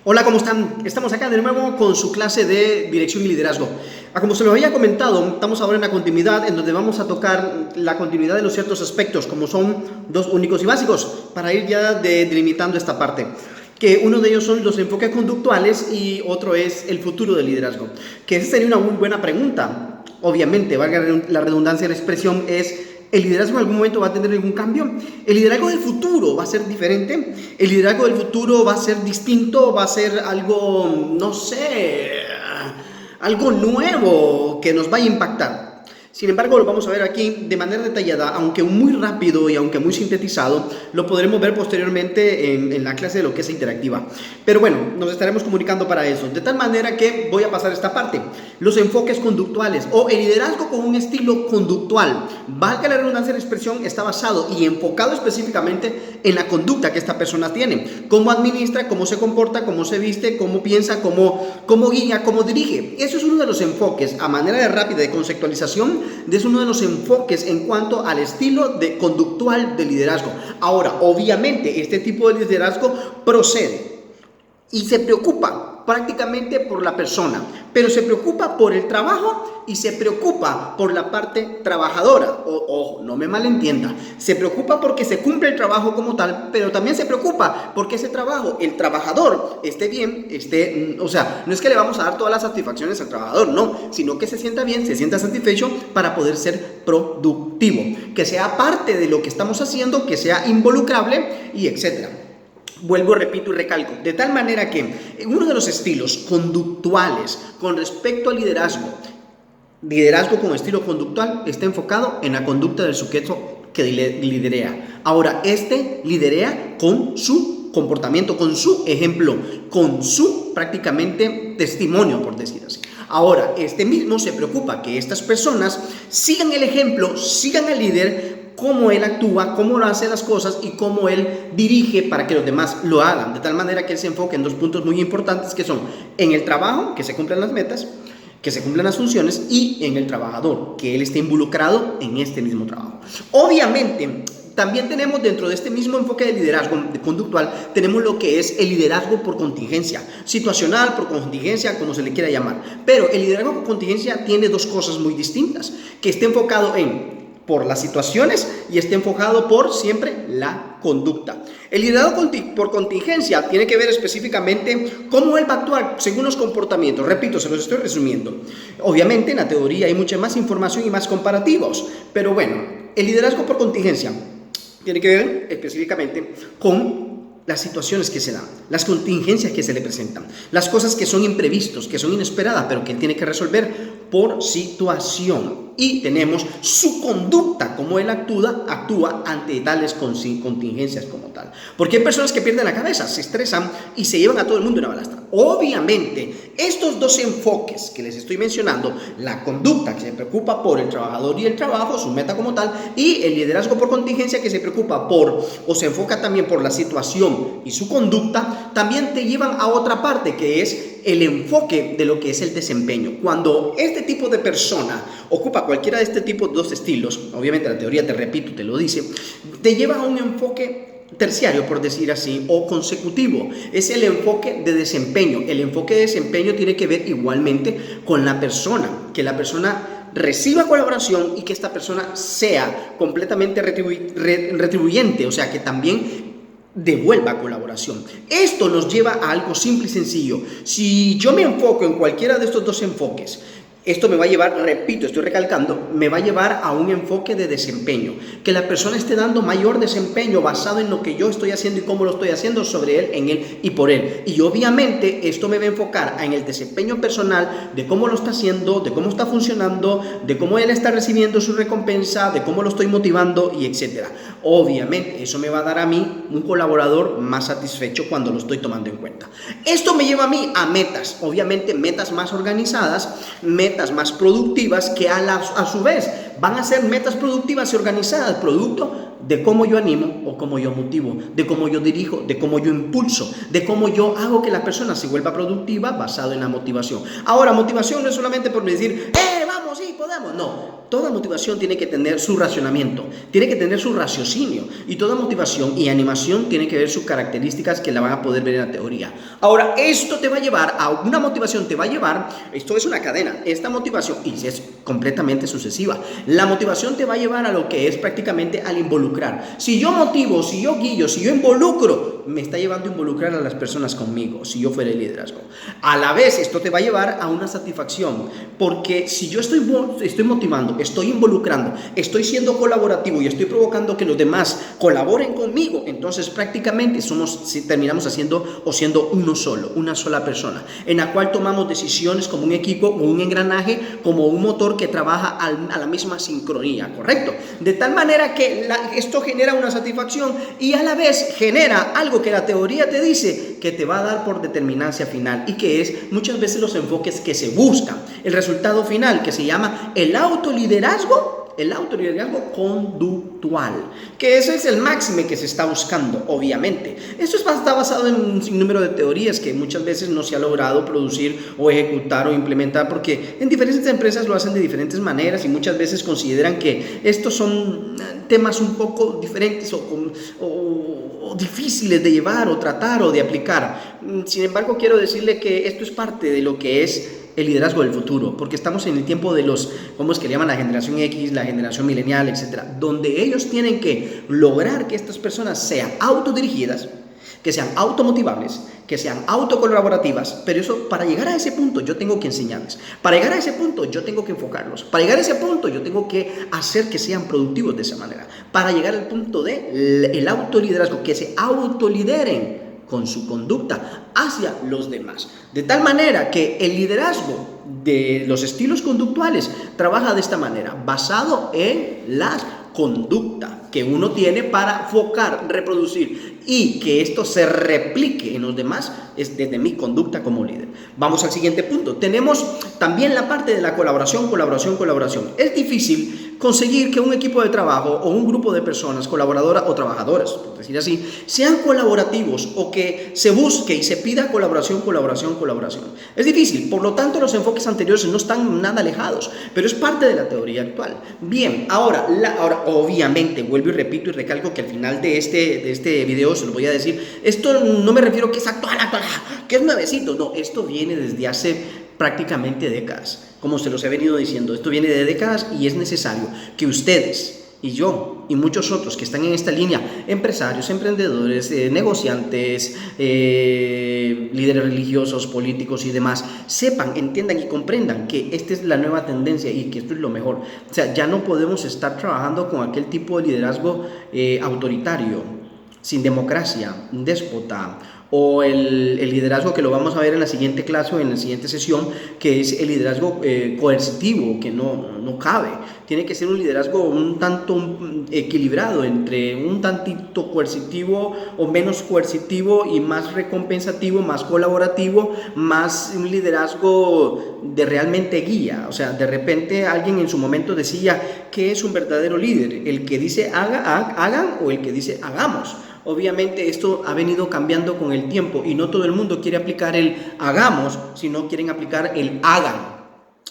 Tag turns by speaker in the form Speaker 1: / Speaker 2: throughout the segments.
Speaker 1: Hola, ¿cómo están? Estamos acá de nuevo con su clase de dirección y liderazgo. Como se lo había comentado, estamos ahora en la continuidad, en donde vamos a tocar la continuidad de los ciertos aspectos, como son dos únicos y básicos, para ir ya delimitando esta parte. Que uno de ellos son los enfoques conductuales y otro es el futuro del liderazgo. Que esa sería una muy buena pregunta. Obviamente, valga la redundancia de la expresión, es: ¿el liderazgo en algún momento va a tener algún cambio? ¿El liderazgo del futuro va a ser diferente? ¿El liderazgo del futuro va a ser distinto? ¿Va a ser algo, no sé, algo nuevo que nos vaya a impactar? Sin embargo, lo vamos a ver aquí de manera detallada, aunque muy rápido y aunque muy sintetizado, lo podremos ver posteriormente en la clase de lo que es interactiva. Pero bueno, nos estaremos comunicando para eso, de tal manera que voy a pasar esta parte. Los enfoques conductuales o el liderazgo con un estilo conductual, valga la redundancia de la expresión, está basado y enfocado específicamente en la conducta que esta persona tiene, cómo administra, cómo se comporta, cómo se viste, cómo piensa, cómo guía, cómo dirige. Eso es uno de los enfoques a manera de rápida de conceptualización. Es uno de los enfoques en cuanto al estilo conductual de liderazgo. Ahora, obviamente, este tipo de liderazgo procede y se preocupa prácticamente por la persona, pero se preocupa por el trabajo y se preocupa por la parte trabajadora. Ojo, no me malentienda, se preocupa porque se cumple el trabajo como tal, pero también se preocupa porque ese trabajo, el trabajador esté bien, o sea, no es que le vamos a dar todas las satisfacciones al trabajador, no, sino que se sienta bien, se sienta satisfecho para poder ser productivo, que sea parte de lo que estamos haciendo, que sea involucrable y etcétera. Vuelvo, repito y recalco, de tal manera que uno de los estilos conductuales con respecto al liderazgo con estilo conductual, está enfocado en la conducta del sujeto que liderea. Ahora, este liderea con su comportamiento, con su ejemplo, con su prácticamente testimonio, por decir así. Ahora, este mismo se preocupa que estas personas sigan el ejemplo, sigan al líder, cómo él actúa, cómo lo hace las cosas y cómo él dirige para que los demás lo hagan, de tal manera que él se enfoque en dos puntos muy importantes, que son en el trabajo, que se cumplan las metas, que se cumplan las funciones, y en el trabajador, que él esté involucrado en este mismo trabajo. Obviamente, también tenemos dentro de este mismo enfoque de liderazgo conductual, tenemos lo que es el liderazgo por contingencia, situacional, por contingencia, como se le quiera llamar. Pero el liderazgo por contingencia tiene dos cosas muy distintas, que esté enfocado por las situaciones y esté enfocado por siempre la conducta. El liderazgo por contingencia tiene que ver específicamente cómo él va a actuar según los comportamientos. Repito, se los estoy resumiendo. Obviamente en la teoría hay mucha más información y más comparativos, pero bueno, el liderazgo por contingencia tiene que ver específicamente con las situaciones que se dan, las contingencias que se le presentan, las cosas que son imprevistos, que son inesperadas, pero que él tiene que resolver por situación. Y tenemos su conducta, cómo él actúa ante tales contingencias como tal. Porque hay personas que pierden la cabeza, se estresan y se llevan a todo el mundo en una balastra. Obviamente, estos dos enfoques que les estoy mencionando, la conducta que se preocupa por el trabajador y el trabajo, su meta como tal, y el liderazgo por contingencia que se preocupa o se enfoca también por la situación y su conducta, también te llevan a otra parte, que es el enfoque de lo que es el desempeño. Cuando este tipo de persona ocupa cualquiera de este tipo de dos estilos, obviamente la teoría, te repito, te lo dice, te lleva a un enfoque terciario, por decir así, o consecutivo. Es el enfoque de desempeño. El enfoque de desempeño tiene que ver igualmente con la persona, que la persona reciba colaboración y que esta persona sea completamente retribuyente, o sea, que también devuelva colaboración. Esto nos lleva a algo simple y sencillo. Si yo me enfoco en cualquiera de estos dos enfoques, esto me va a llevar, repito, estoy recalcando, me va a llevar a un enfoque de desempeño, que la persona esté dando mayor desempeño basado en lo que yo estoy haciendo y cómo lo estoy haciendo sobre él, en él y por él. Y obviamente esto me va a enfocar en el desempeño personal, de cómo lo está haciendo, de cómo está funcionando, de cómo él está recibiendo su recompensa, de cómo lo estoy motivando y etcétera. Obviamente eso me va a dar a mí un colaborador más satisfecho cuando lo estoy tomando en cuenta. Esto me lleva a mí a metas, obviamente metas más organizadas, metas más productivas, que a su vez van a ser metas productivas y organizadas, producto de cómo yo animo o cómo yo motivo, de cómo yo dirijo, de cómo yo impulso, de cómo yo hago que la persona se vuelva productiva basado en la motivación. Ahora, motivación no es solamente por decir, vamos, sí, podemos. No, toda motivación tiene que tener su racionamiento, tiene que tener su raciocinio, y toda motivación y animación tiene que ver sus características que la van a poder ver en la teoría. Ahora, esto te va a llevar a una motivación, esto es una cadena, esta motivación, y es completamente sucesiva. La motivación te va a llevar a lo que es prácticamente al involucrar. Si yo motivo, si yo guío, si yo involucro, me está llevando a involucrar a las personas conmigo, si yo fuera el liderazgo. A la vez, esto te va a llevar a una satisfacción, porque si yo estoy motivando, estoy involucrando, estoy siendo colaborativo y estoy provocando que los demás colaboren conmigo, entonces prácticamente terminamos siendo uno solo, una sola persona, en la cual tomamos decisiones como un equipo, como un engranaje, como un motor que trabaja a la misma sincronía, ¿correcto? De tal manera que esto genera una satisfacción y a la vez genera algo que la teoría te dice que te va a dar por determinancia final, y que es muchas veces los enfoques que se buscan, el resultado final, que se llama el autoliderazgo conductual, que ese es el máximo que se está buscando, obviamente. Esto está basado en un sinnúmero de teorías que muchas veces no se ha logrado producir o ejecutar o implementar, porque en diferentes empresas lo hacen de diferentes maneras y muchas veces consideran que estos son temas un poco diferentes o difíciles de llevar o tratar o de aplicar. Sin embargo, quiero decirle que esto es parte de lo que es el liderazgo del futuro, porque estamos en el tiempo de ¿cómo es que le llaman? La generación X, la generación milenial, etcétera, donde ellos tienen que lograr que estas personas sean autodirigidas, que sean automotivables, que sean autocolaborativas, pero eso, para llegar a ese punto yo tengo que enseñarles, para llegar a ese punto yo tengo que enfocarlos, para llegar a ese punto yo tengo que hacer que sean productivos de esa manera, para llegar al punto del autoliderazgo, que se autolideren con su conducta hacia los demás. De tal manera que el liderazgo de los estilos conductuales trabaja de esta manera, basado en la conducta que uno tiene para focar, reproducir y que esto se replique en los demás, es desde mi conducta como líder. Vamos al siguiente punto. Tenemos también la parte de la colaboración. Es difícil conseguir que un equipo de trabajo o un grupo de personas, colaboradoras o trabajadoras, por decir así, sean colaborativos, o que se busque y se pida colaboración. Es difícil, por lo tanto los enfoques anteriores no están nada alejados, pero es parte de la teoría actual. Bien, ahora obviamente, vuelvo y repito y recalco que al final de este video se lo voy a decir, esto no me refiero que es actual, que es nuevecito, no, esto viene desde hace prácticamente décadas. Como se los he venido diciendo, esto viene de décadas y es necesario que ustedes y yo y muchos otros que están en esta línea, empresarios, emprendedores, negociantes, líderes religiosos, políticos y demás, sepan, entiendan y comprendan que esta es la nueva tendencia y que esto es lo mejor. O sea, ya no podemos estar trabajando con aquel tipo de liderazgo autoritario, sin democracia, déspota, o el liderazgo que lo vamos a ver en la siguiente clase o en la siguiente sesión, que es el liderazgo coercitivo, que no cabe. Tiene que ser un liderazgo un tanto equilibrado, entre un tantito coercitivo o menos coercitivo y más recompensativo, más colaborativo, más un liderazgo de realmente guía. O sea, de repente alguien en su momento decía, ¿qué es un verdadero líder? ¿El que dice hagan o el que dice hagamos? Obviamente esto ha venido cambiando con el tiempo y no todo el mundo quiere aplicar el hagamos, sino quieren aplicar el hagan,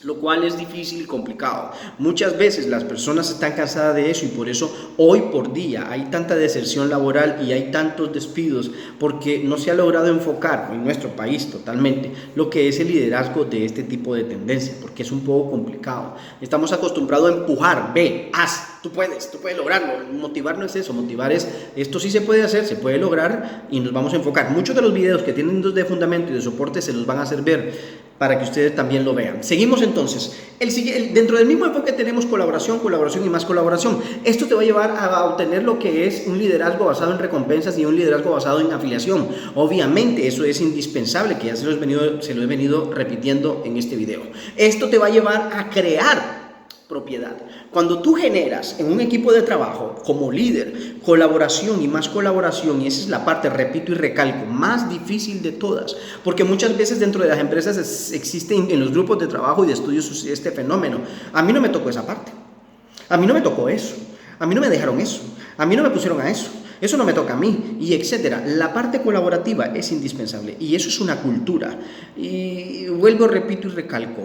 Speaker 1: lo cual es difícil y complicado. Muchas veces las personas están cansadas de eso y por eso hoy por día hay tanta deserción laboral y hay tantos despidos, porque no se ha logrado enfocar en nuestro país totalmente lo que es el liderazgo de este tipo de tendencia, porque es un poco complicado. Estamos acostumbrados a empujar, ve, haz, tú puedes lograrlo. Motivar no es eso, motivar es, esto sí se puede hacer, se puede lograr, y nos vamos a enfocar. Muchos de los videos que tienen de fundamento y de soporte se los van a hacer ver para que ustedes también lo vean. Seguimos entonces. Dentro del mismo enfoque tenemos colaboración y más colaboración. Esto te va a llevar a obtener lo que es un liderazgo basado en recompensas y un liderazgo basado en afiliación. Obviamente eso es indispensable, que ya se lo he venido repitiendo en este video. Esto te va a llevar a crear propiedad. Cuando tú generas en un equipo de trabajo como líder colaboración y más colaboración, y esa es la parte, repito y recalco, más difícil de todas, porque muchas veces dentro de las empresas existen en los grupos de trabajo y de estudios este fenómeno. A mí no me tocó esa parte, a mí no me tocó eso, a mí no me dejaron eso, a mí no me pusieron a eso, eso no me toca a mí, y etcétera. La parte colaborativa es indispensable y eso es una cultura. Y vuelvo, repito y recalco,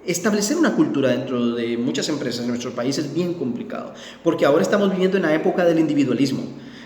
Speaker 1: establecer una cultura dentro de muchas empresas en nuestro país es bien complicado, porque ahora estamos viviendo en la época del individualismo.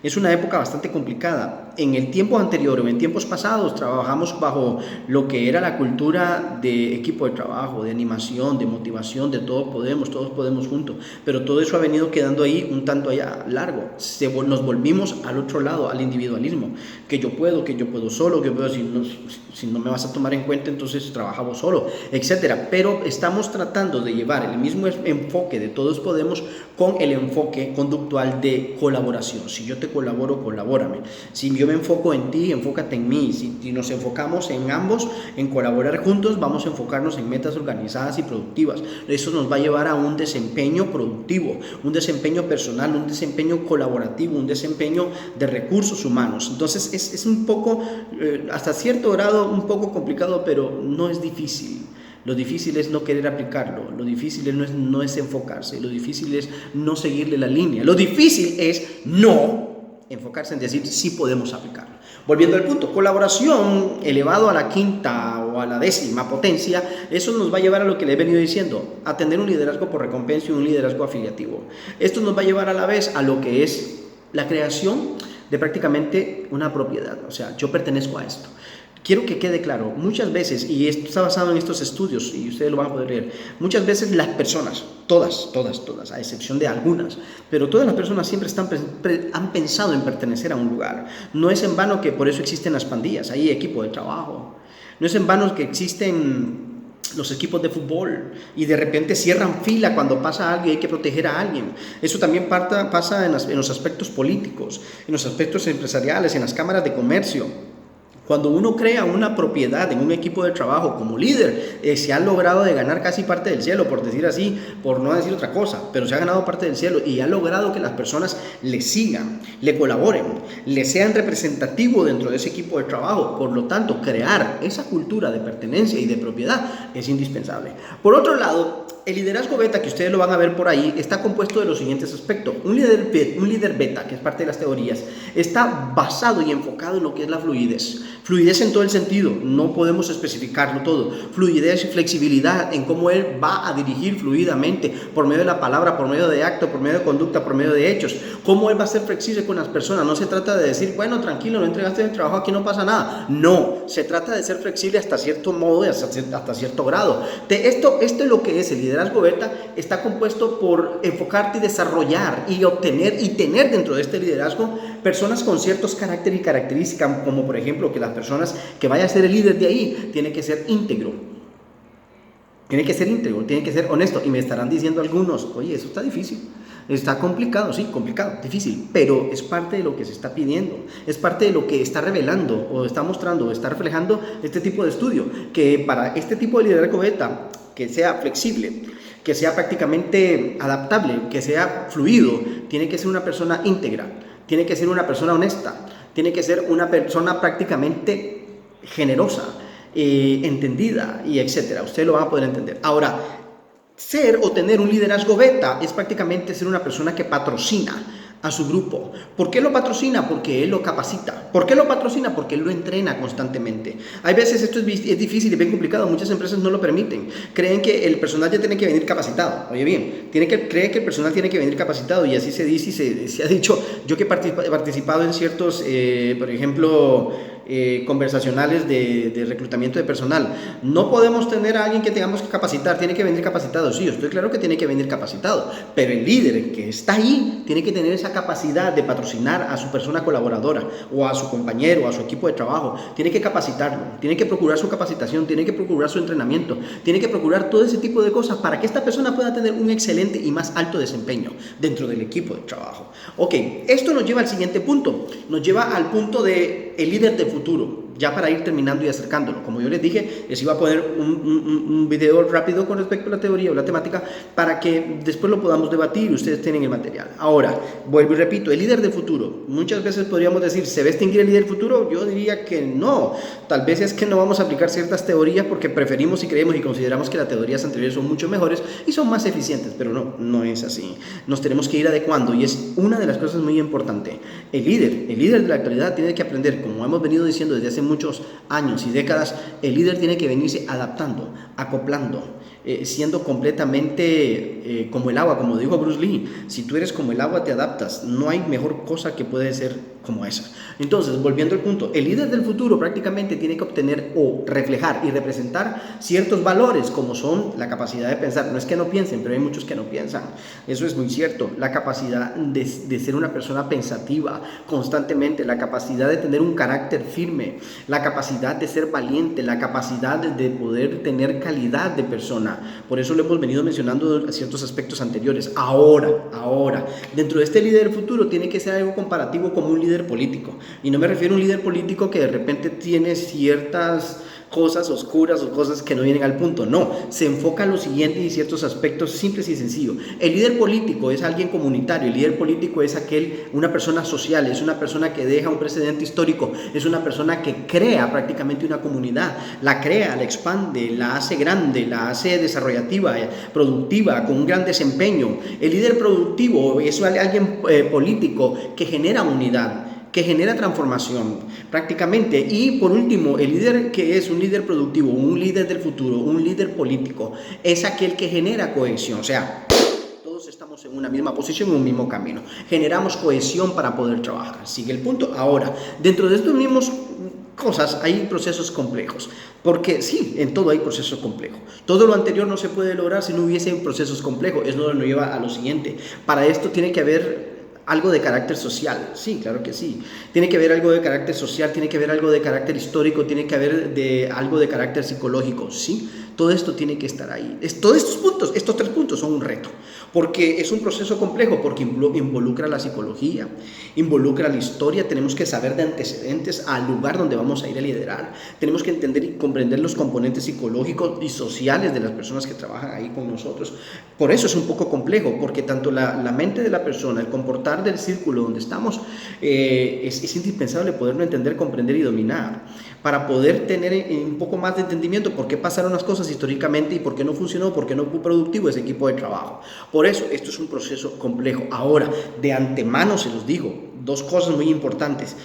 Speaker 1: Es una época bastante complicada. En el tiempo anterior o en tiempos pasados trabajamos bajo lo que era la cultura de equipo de trabajo, de animación, de motivación, de todos podemos juntos. Pero todo eso ha venido quedando ahí un tanto allá largo. Nos volvimos al otro lado, al individualismo. Que yo puedo solo, que yo puedo, si no me vas a tomar en cuenta, entonces trabajamos solo, etcétera. Pero estamos tratando de llevar el mismo enfoque de todos podemos con el enfoque conductual de colaboración. Si yo te colaboro, colabórame. Si yo me enfoco en ti, enfócate en mí. Si nos enfocamos en ambos, en colaborar juntos, vamos a enfocarnos en metas organizadas y productivas. Eso nos va a llevar a un desempeño productivo, un desempeño personal, un desempeño colaborativo, un desempeño de recursos humanos. Entonces es un poco, hasta cierto grado, un poco complicado, pero no es difícil. Lo difícil es no querer aplicarlo, lo difícil no es enfocarse, lo difícil es no seguirle la línea, lo difícil es no enfocarse en decir sí podemos aplicarlo. Volviendo al punto, colaboración elevado a la quinta o a la décima potencia, eso nos va a llevar a lo que le he venido diciendo, a tener un liderazgo por recompensa y un liderazgo afiliativo. Esto nos va a llevar a la vez a lo que es la creación de prácticamente una propiedad, o sea, yo pertenezco a esto. Quiero que quede claro, muchas veces, y esto está basado en estos estudios, y ustedes lo van a poder leer, muchas veces las personas, todas, a excepción de algunas, pero todas las personas siempre han pensado en pertenecer a un lugar. No es en vano que por eso existen las pandillas, hay equipo de trabajo. No es en vano que existen los equipos de fútbol y de repente cierran fila cuando pasa algo y hay que proteger a alguien. Eso también pasa en los aspectos políticos, en los aspectos empresariales, en las cámaras de comercio. Cuando uno crea una propiedad en un equipo de trabajo como líder, se ha logrado de ganar casi parte del cielo, por decir así, por no decir otra cosa, pero se ha ganado parte del cielo y ha logrado que las personas le sigan, le colaboren, le sean representativos dentro de ese equipo de trabajo. Por lo tanto, crear esa cultura de pertenencia y de propiedad es indispensable. Por otro lado, el liderazgo beta, que ustedes lo van a ver por ahí, está compuesto de los siguientes aspectos. Un líder beta, que es parte de las teorías, está basado y enfocado en lo que es la fluidez. Fluidez en todo el sentido, no podemos especificarlo todo. Fluidez y flexibilidad en cómo él va a dirigir fluidamente por medio de la palabra, por medio de acto, por medio de conducta, por medio de hechos. Cómo él va a ser flexible con las personas. No se trata de decir, bueno, tranquilo, no entregaste el trabajo, aquí no pasa nada. No, se trata de ser flexible hasta cierto modo y hasta cierto grado. Esto es lo que es el liderazgo beta. Está compuesto por enfocarte y desarrollar y obtener y tener dentro de este liderazgo personas con ciertos caracteres y características, como por ejemplo que las personas que vaya a ser el líder de ahí tiene que ser íntegro, tiene que ser honesto. Y me estarán diciendo algunos, oye, eso está difícil, está complicado, sí, complicado, difícil, pero es parte de lo que se está pidiendo, es parte de lo que está revelando o está mostrando o está reflejando este tipo de estudio, que para este tipo de liderazgo beta, que sea flexible, que sea prácticamente adaptable, que sea fluido, tiene que ser una persona íntegra, tiene que ser una persona honesta, tiene que ser una persona prácticamente generosa, entendida y etcétera. Ustedes lo van a poder entender. Ahora, ser o tener un liderazgo beta es prácticamente ser una persona que patrocina a su grupo. ¿Por qué lo patrocina? Porque él lo capacita. ¿Por qué lo patrocina? Porque él lo entrena constantemente. Hay veces esto es difícil y bien complicado, muchas empresas no lo permiten. Creen que el personal ya tiene que venir capacitado. Oye bien, creen que el personal tiene que venir capacitado y así se dice y se ha dicho. Yo que he participado en ciertos, por ejemplo, conversacionales de reclutamiento de personal. No podemos tener a alguien que tengamos que capacitar, tiene que venir capacitado. Sí, yo estoy claro que tiene que venir capacitado, pero el líder que está ahí tiene que tener esa capacidad de patrocinar a su persona colaboradora o a su compañero o a su equipo de trabajo. Tiene que capacitarlo, tiene que procurar su capacitación, tiene que procurar su entrenamiento, tiene que procurar todo ese tipo de cosas para que esta persona pueda tener un excelente y más alto desempeño dentro del equipo de trabajo. Ok, esto nos lleva al siguiente punto, nos lleva al punto de el líder del futuro, ya para ir terminando y acercándolo. Como yo les dije, les iba a poner un video rápido con respecto a la teoría o la temática para que después lo podamos debatir y ustedes tienen el material. Ahora, vuelvo y repito, el líder del futuro. Muchas veces podríamos decir, ¿se va a extinguir el líder del futuro? Yo diría que no. Tal vez es que no vamos a aplicar ciertas teorías porque preferimos y creemos y consideramos que las teorías anteriores son mucho mejores y son más eficientes, pero no es así. Nos tenemos que ir adecuando y es una de las cosas muy importantes. El líder de la actualidad tiene que aprender, como hemos venido diciendo desde hace muchos años y décadas, el líder tiene que venirse adaptando, acoplando, siendo completamente como el agua, como dijo Bruce Lee. Si tú eres como el agua, te adaptas. No hay mejor cosa que puede ser como esa. Entonces, volviendo al punto, el líder del futuro prácticamente tiene que obtener o reflejar y representar ciertos valores, como son la capacidad de pensar. No es que no piensen, pero hay muchos que no piensan. Eso es muy cierto. La capacidad de ser una persona pensativa constantemente, la capacidad de tener un carácter firme, la capacidad de ser valiente, la capacidad de poder tener calidad de persona. Por eso lo hemos venido mencionando a ciertos aspectos anteriores. Ahora, dentro de este líder del futuro tiene que ser algo comparativo como un líder político. Y no me refiero a un líder político que de repente tiene ciertas cosas oscuras o cosas que no vienen al punto. No, se enfoca en lo siguiente y ciertos aspectos simples y sencillos. El líder político es alguien comunitario, el líder político es una persona social, es una persona que deja un precedente histórico, es una persona que crea prácticamente una comunidad, la crea, la expande, la hace grande, la hace desarrollativa, productiva, con un gran desempeño. El líder productivo es alguien político que genera unidad, que genera transformación prácticamente. Y por último, el líder que es un líder productivo, un líder del futuro, un líder político, es aquel que genera cohesión. O sea, todos estamos en una misma posición, en un mismo camino. Generamos cohesión para poder trabajar. Sigue el punto. Ahora, dentro de estos mismos cosas hay procesos complejos, porque sí, en todo hay procesos complejos. Todo lo anterior no se puede lograr si no hubiese procesos complejos. Eso nos lleva a lo siguiente. Para esto tiene que haber algo de carácter social, sí, claro que sí. Tiene que haber algo de carácter social, tiene que haber algo de carácter histórico, tiene que haber algo de carácter psicológico, sí. Todo esto tiene que estar ahí. Todos estos 3 puntos son un reto, porque es un proceso complejo, porque involucra la psicología, involucra la historia. Tenemos que saber de antecedentes al lugar donde vamos a ir a liderar. Tenemos que entender y comprender los componentes psicológicos y sociales de las personas que trabajan ahí con nosotros. Por eso es un poco complejo, porque tanto la mente de la persona, el comportar del círculo donde estamos, es indispensable poderlo entender, comprender y dominar, para poder tener un poco más de entendimiento por qué pasaron las cosas históricamente y por qué no funcionó, por qué no fue productivo ese equipo de trabajo. Por eso, esto es un proceso complejo. Ahora, de antemano se los digo, 2 cosas muy importantes.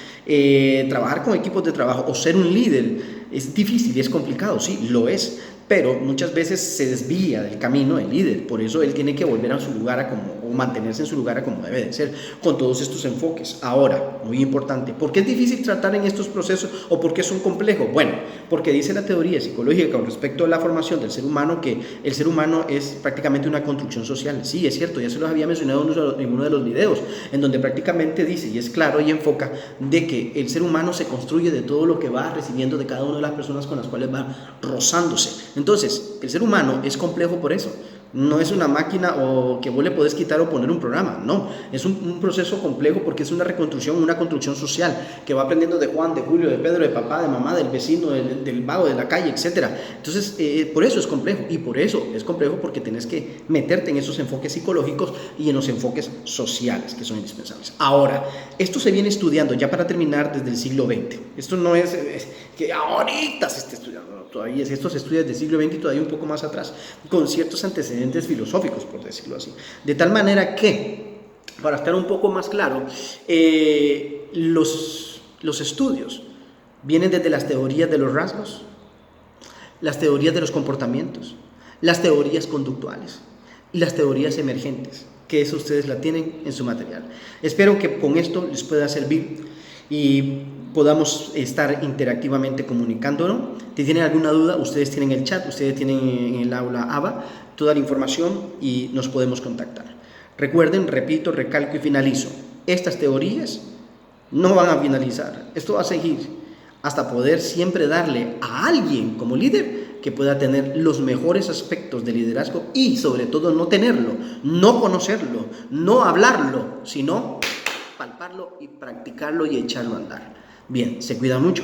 Speaker 1: Trabajar con equipos de trabajo o ser un líder es difícil y es complicado, sí, lo es. Pero muchas veces se desvía del camino el líder, por eso él tiene que volver a su lugar o mantenerse en su lugar como debe de ser, con todos estos enfoques. Ahora, muy importante, ¿por qué es difícil tratar en estos procesos o por qué son complejos? Bueno, porque dice la teoría psicológica con respecto a la formación del ser humano que el ser humano es prácticamente una construcción social. Sí, es cierto, ya se los había mencionado en uno de los videos, en donde prácticamente dice, y es claro y enfoca, de que el ser humano se construye de todo lo que va recibiendo de cada una de las personas con las cuales va rozándose. Entonces, el ser humano es complejo por eso. No es una máquina o que vos le podés quitar o poner un programa, no, es un proceso complejo porque es una construcción social que va aprendiendo de Juan, de Julio, de Pedro, de papá, de mamá, del vecino, del vago, de la calle, etc. Entonces, por eso es complejo, y por eso es complejo porque tenés que meterte en esos enfoques psicológicos y en los enfoques sociales que son indispensables. Ahora, esto se viene estudiando ya para terminar desde el siglo XX. Esto no es que ahorita se esté estudiando, no, todavía esto se estudia desde el siglo XX y todavía un poco más atrás, con ciertos antecedentes filosóficos, por decirlo así. De tal manera que, para estar un poco más claro, los estudios vienen desde las teorías de los rasgos, las teorías de los comportamientos, las teorías conductuales y las teorías emergentes, que eso ustedes la tienen en su material. Espero que con esto les pueda servir y podamos estar interactivamente comunicándonos. Si tienen alguna duda, ustedes tienen el chat, ustedes tienen en el aula ABA toda la información y nos podemos contactar. Recuerden, repito, recalco y finalizo, estas teorías no van a finalizar, esto va a seguir hasta poder siempre darle a alguien como líder que pueda tener los mejores aspectos de liderazgo y sobre todo no tenerlo, no conocerlo, no hablarlo, sino palparlo y practicarlo y echarlo a andar. Bien, se cuida mucho.